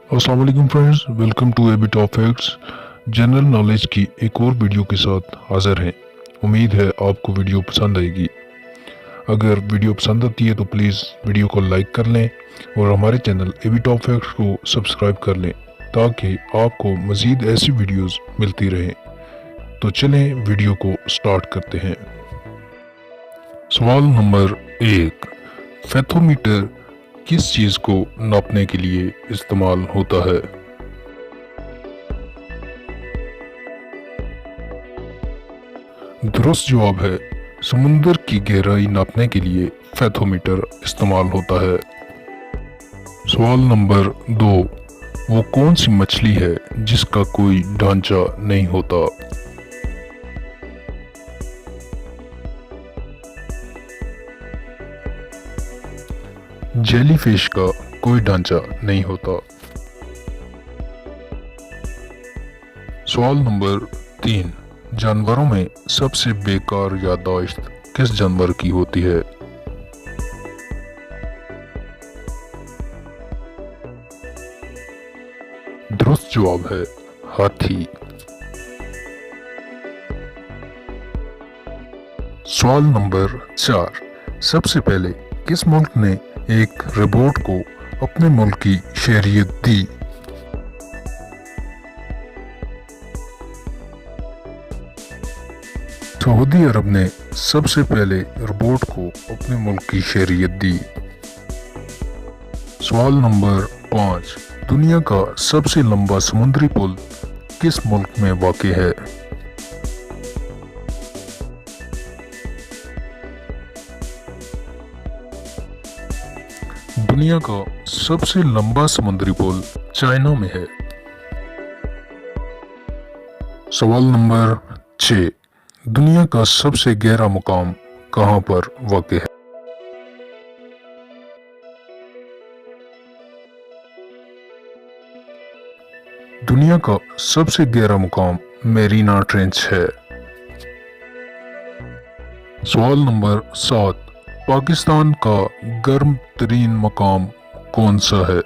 अस्सलाम वालेकुम friends, welcome to a bit of facts. General knowledge की एक और वीडियो के साथ हाजिर हैं। उम्मीद है आपको वीडियो पसंद आएगी। अगर वीडियो पसंद आती है तो प्लीज़ वीडियो को लाइक कर लें और हमारे channel A bit of facts को सब्सक्राइब कर लें ताकि आपको मज़ीद ऐसी वीडियोस मिलती रहें। तो चलें वीडियो को स्टार्ट करते हैं। सवाल नंबर 1, फेथोमीटर किस चीज़ को नापने के लिए इस्तेमाल होता है? दुरुस्त जवाब है समुंदर की गहराई नापने के लिए फेथोमीटर इस्तेमाल होता है। सवाल नंबर 2, वो कौन सी मछली है जिसका कोई ढांचा नहीं होता? जेलीफिश का कोई ढांचा नहीं होता। सवाल नंबर 3, जानवरों में सबसे बेकार याददाश्त किस जानवर की होती है? दुरुस्त जवाब है हाथी। सवाल नंबर 4, सबसे पहले किस मुल्क ने एक रोबोट को अपने मुल्क की शहरियत दी? सऊदी अरब ने सबसे पहले रोबोट को अपने मुल्क की शहरियत दी। सवाल नंबर 5, दुनिया का सबसे लंबा समुद्री पुल किस मुल्क में वाक़ है? दुनिया का सबसे लंबा समुद्री पुल चाइना में है। सवाल नंबर 6, दुनिया का सबसे गहरा मुकाम कहां पर वाक़ है? दुनिया का सबसे गहरा मुकाम मैरीना ट्रेंच है। सवाल नंबर 7, पाकिस्तान का गर्म तरीन मकाम कौन सा है?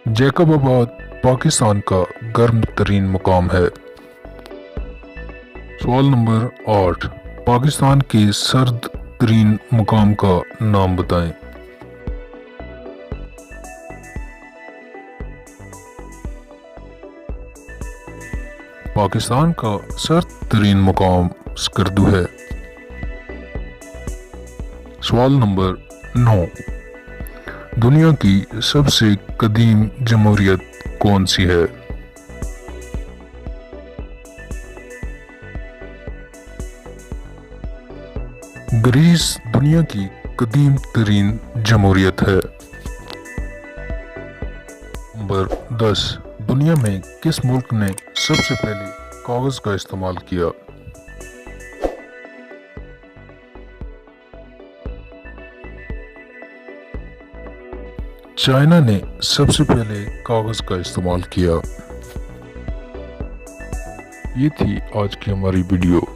जैकबाबाद पाकिस्तान का गर्म तरीन मकाम है। सवाल नंबर 8, पाकिस्तान के सर्द तरीन मकाम का नाम बताएं। पाकिस्तान का सर्द तरीन मुकाम स्कर्दू है। सवाल नंबर 9, दुनिया की सबसे कदीम जमहूरियत कौन सी है? ग्रीस दुनिया की कदीम तरीन जमहूरियत है। नंबर 10, दुनिया में किस मुल्क ने सबसे पहले कागज का इस्तेमाल किया? चाइना ने सबसे पहले कागज का इस्तेमाल किया। ये थी आज की हमारी वीडियो।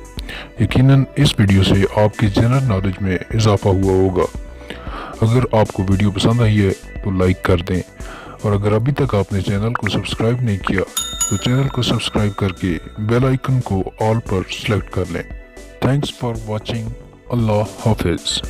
यकीनन इस वीडियो से आपकी जनरल नॉलेज में इजाफा हुआ होगा। अगर आपको वीडियो पसंद आई है तो लाइक कर दें और अगर अभी तक आपने चैनल को सब्सक्राइब नहीं किया तो चैनल को सब्सक्राइब करके बेल आइकन को ऑल पर सेलेक्ट कर लें। Thanks for watching. अल्लाह हाफिज़।